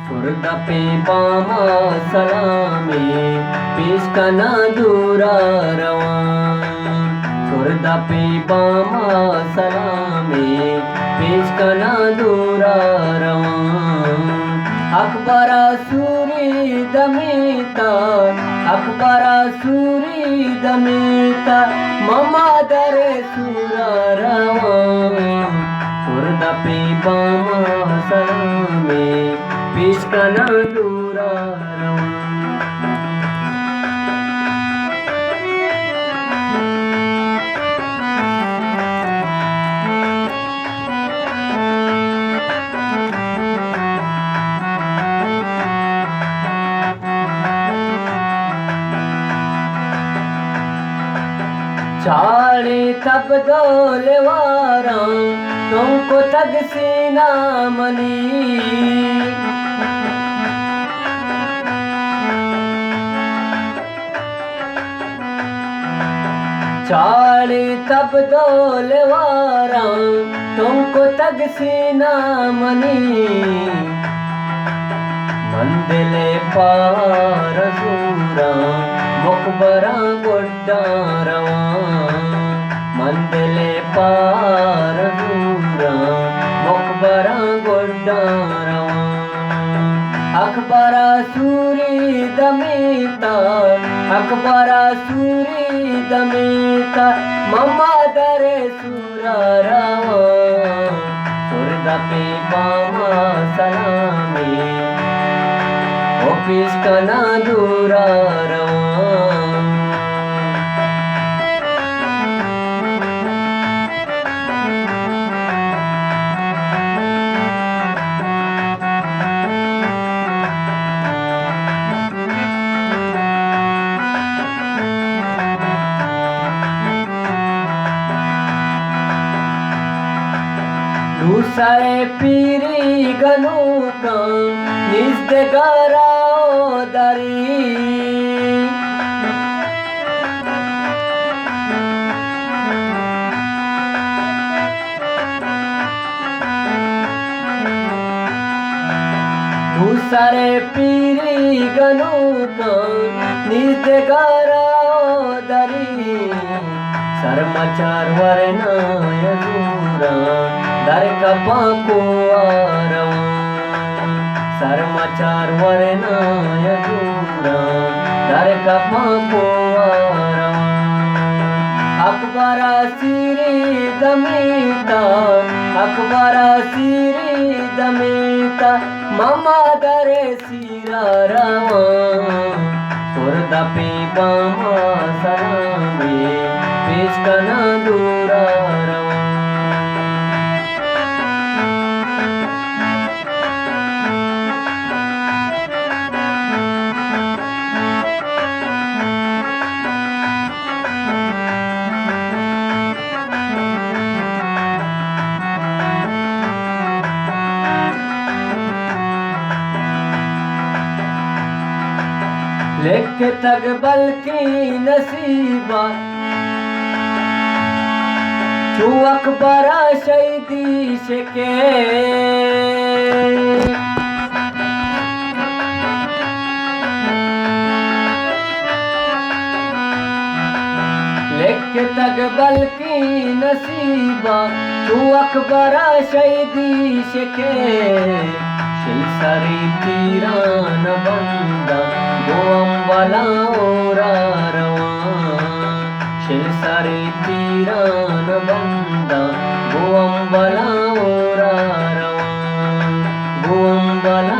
सुरदा पे बामा सलामे पेश कना दूरा रवां सुरदा पे बामा सलामे पेश कना दूरा रवां अकबरा सूरी दमीता अकबरा सूरी दमीता ममा दरे सूरा रवां सुरदा पे बामा सलामे पेश कना दूरा रवां चाले तब दोले वारा तुमको तग सीना मनी चाले तब दोले वारा तुमको तग सीना मनी मंदिले पार सूरा मुकबरा गोड्डा रवां मंदिले पार सूरा मुकबरा गोड्डा रवां अकबरा सूरी दमीता अकबरा सूरी दमीता ममा दरे सूरा रवां सुरदा पे बामा सलामे पेश कना दूरा रवां दूसरे पीरी गनु का निस्ते गराओ दरी दूसरे पीरी गनु का निस्ते गराओ दरी सरमचार वरना यजूरा दर कपा को आरवां सरमचार वरना यजूरा दर कपा को आरवां अकबरा सीरी दमीता अकबरा सीरी दमीता ममा दरे सीरा रवां सुरदा पे बामा सलामे पेश कना दूरा रवां लिख तक बल्कि नसीबा चू अकबरा शहीदी शके लिख तक बल्कि नसीबा चू अकबरा शहीदी शके शिलसरी तीरान बंदा गोअंबला ओरा रवां शिलसरी तीरान बंदा गोअंबला ओरा रवां गोअंबला